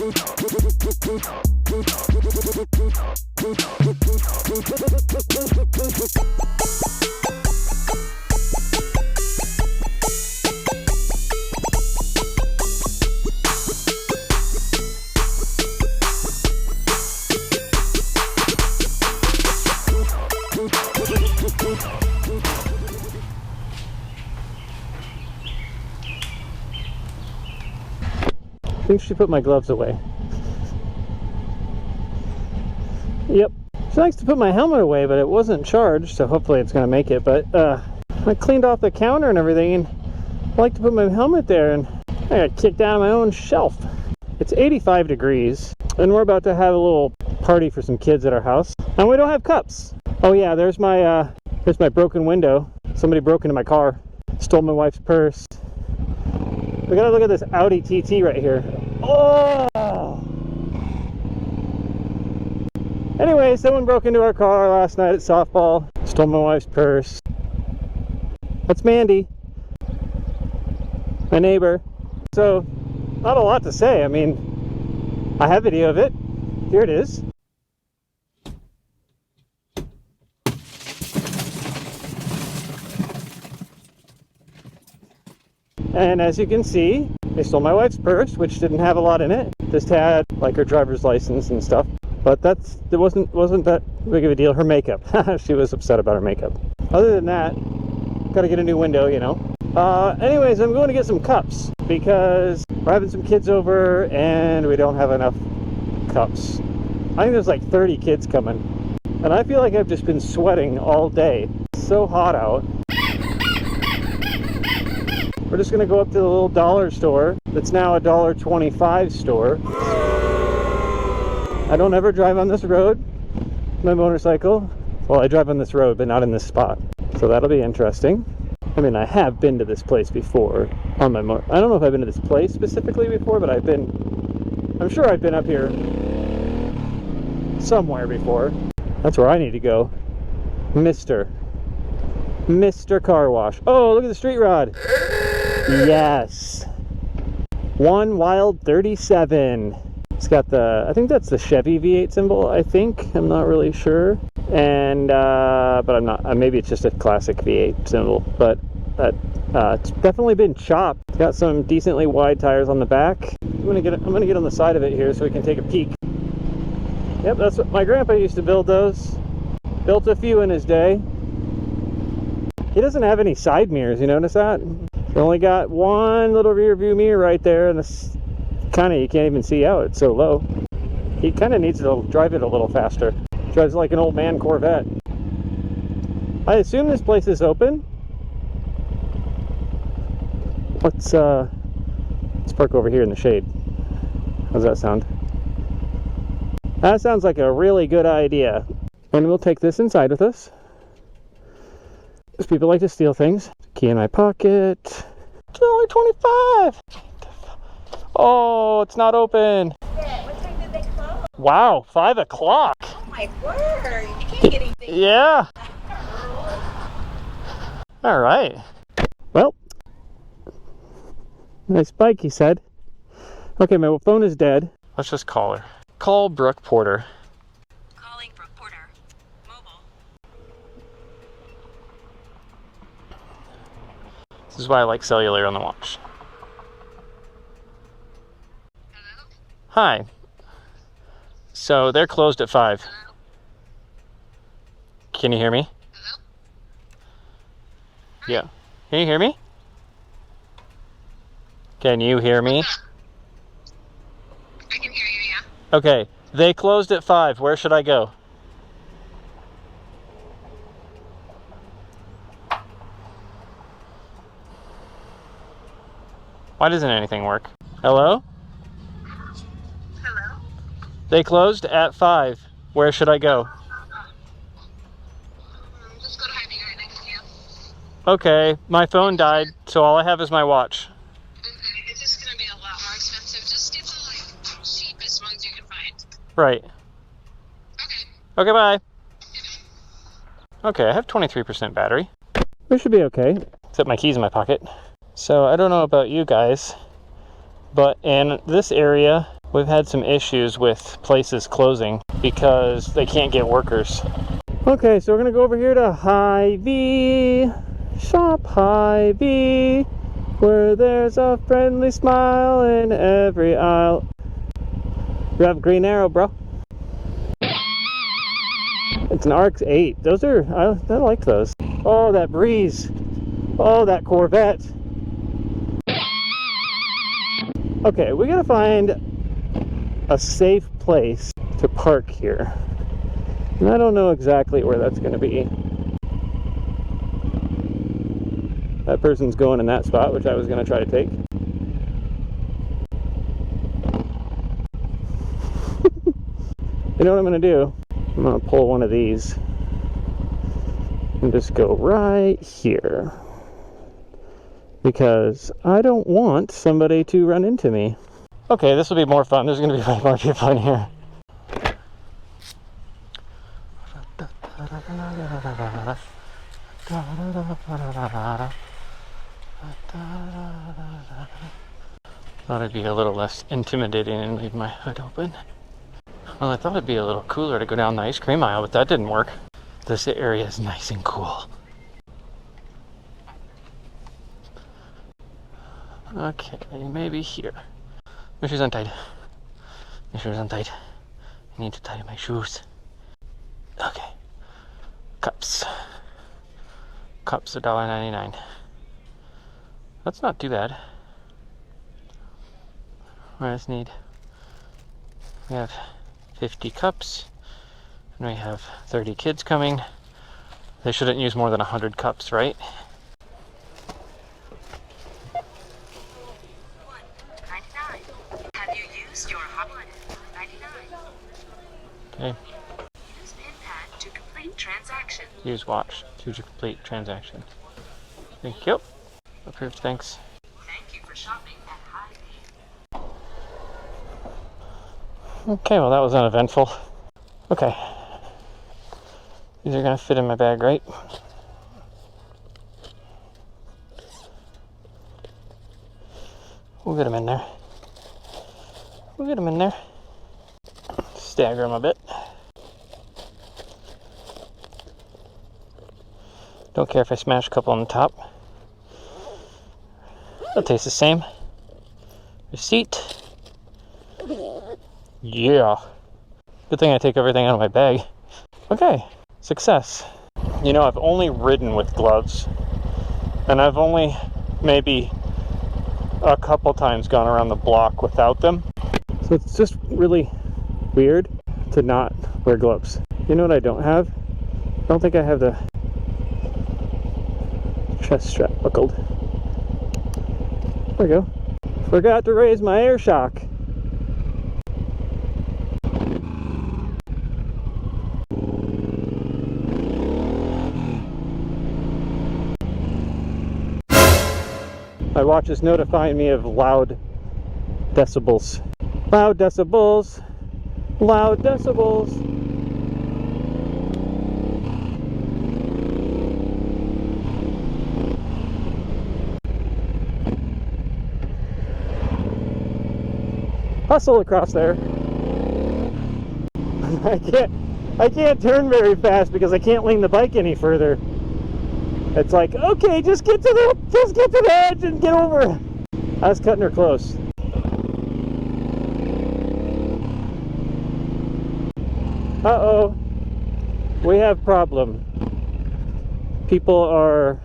I think she put my gloves away. Yep. She likes to put my helmet away, but it wasn't charged, so hopefully it's going to make it. But I cleaned off the counter and everything, and I like to put my helmet there, and I got kicked out of my own shelf. It's 85 degrees, and we're about to have a little party for some kids at our house, and we don't have cups. Oh yeah, there's my broken window. Somebody broke into my car, stole my wife's purse. We gotta look at this Audi TT right here. Oh! Anyway, someone broke into our car last night at softball, stole my wife's purse. That's Mandy, my neighbor. So, not a lot to say. I mean, I have video of it. Here it is. And as you can see, they stole my wife's purse, which didn't have a lot in it. Just had like her driver's license and stuff. But it wasn't that big of a deal. Her makeup. She was upset about her makeup. Other than that, gotta get a new window, you know. Anyways, I'm going to get some cups because we're having some kids over and we don't have enough cups. I think there's like 30 kids coming. And I feel like I've just been sweating all day. It's so hot out. We're just gonna go up to the little dollar store that's now a $1.25 store. I don't ever drive on this road, my motorcycle. Well, I drive on this road, but not in this spot. So that'll be interesting. I mean, I have been to this place before on my motor. I don't know if I've been to this place specifically before, but I'm sure I've been up here somewhere before. That's where I need to go. Mr. Car Wash. Oh, look at the street rod. Yes. One Wild 37. It's got the, I think that's the Chevy V8 symbol, I think. I'm not really sure. And, but I'm not, maybe it's just a classic V8 symbol. But it's definitely been chopped. It's got some decently wide tires on the back. I'm gonna get on the side of it here so we can take a peek. Yep, that's what my grandpa used to build those. Built a few in his day. He doesn't have any side mirrors, you notice that? He only got one little rear view mirror right there, and this kind of, you can't even see out, it's so low. He kind of needs to drive it a little faster. Drives like an old man Corvette. I assume this place is open. Let's park over here in the shade. How's that sound? That sounds like a really good idea. And we'll take this inside with us. Because people like to steal things. Key in my pocket. It's only 25. Oh, it's not open. Yeah, what time did they close? Wow, 5 o'clock. Oh my word, you can't get anything. Yeah. All right. Well, nice bike, he said. Okay, my phone is dead. Let's just call her. Call Brooke Porter. Calling Brooke Porter. Mobile. This is why I like cellular on the watch. Hello? Hi. So they're closed at 5. Hello? Can you hear me? Hello? Yeah. Can you hear me? Can you hear me? I can hear you, yeah. Okay. They closed at 5. Where should I go? Why doesn't anything work? Hello? Hello? They closed at 5. Where should I go? Just go to Hy-Vee right next to you. Okay, my phone died, so all I have is my watch. Okay, it's just gonna be a lot more expensive. Just get the like cheapest ones you can find. Right. Okay. Okay, bye. Okay, I have 23% battery. We should be okay. Except my keys in my pocket. So I don't know about you guys, but in this area, we've had some issues with places closing because they can't get workers. Okay, so we're gonna go over here to Hy-Vee. Shop Hy-Vee, where there's a friendly smile in every aisle. You have a green arrow, bro. It's an RX-8. Those are, I like those. Oh, that breeze. Oh, that Corvette. Okay, we gotta find a safe place to park here. And I don't know exactly where that's gonna be. That person's going in that spot, which I was gonna try to take. You know what I'm gonna do? I'm gonna pull one of these and just go right here, because I don't want somebody to run into me. Okay, this will be more fun. There's gonna be way more people in here. Thought it'd be a little less intimidating and leave my hood open. Well, I thought it'd be a little cooler to go down the ice cream aisle, but that didn't work. This area is nice and cool. Okay, maybe here. My shoes untied. My shoes untied. I need to tie my shoes. Okay. Cups. Cups $1.99. That's not too bad. I just need, we have 50 cups, and we have 30 kids coming. They shouldn't use more than 100 cups, right? Have you used your hotline? 99. Okay. Use pin pad to complete transaction. Use watch to complete transaction. Thank you. Approved, thanks. Thank you for shopping at Hy-Vee. Okay, well that was uneventful. Okay. These are gonna fit in my bag, right? We'll get them in there. We'll get them in there. Stagger them a bit. Don't care if I smash a couple on the top. They'll taste the same. Receipt. Yeah. Good thing I take everything out of my bag. Okay, success. You know, I've only ridden with gloves, and I've only maybe a couple times gone around the block without them. So it's just really weird to not wear gloves. You know what I don't have? I don't think I have the chest strap buckled. There we go. Forgot to raise my air shock. My watch is notifying me of loud decibels. Loud decibels. Loud decibels. Hustle across there. I can't turn very fast because I can't lean the bike any further. It's like, okay, just get to the edge and get over. I was cutting her close. Uh-oh. We have problem. People are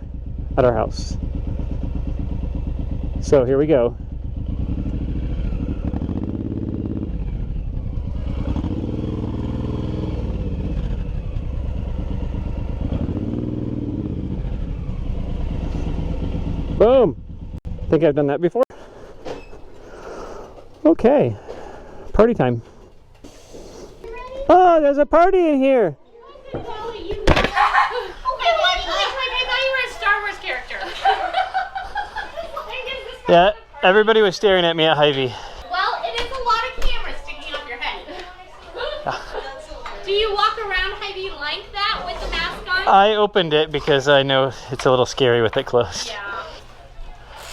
at our house. So here we go. Boom! Think I've done that before? Okay. Party time. Oh, there's a party in here! Oh my god, I thought you were a Star Wars character. Yeah, everybody was staring at me at Hy-Vee. Well, it is a lot of cameras sticking off your head. Do you walk around Hy-Vee like that with the mask on? I opened it because I know it's a little scary with it closed. Yeah.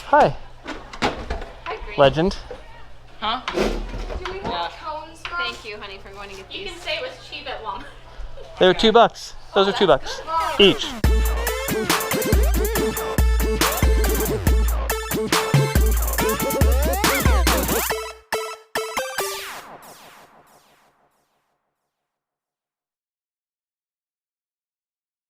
Hi. Hi, Green. Legend. Huh? Do we want Thank you, honey, for going to get these. You can say it was cheap at Walmart. They were $2. Those are $2 each.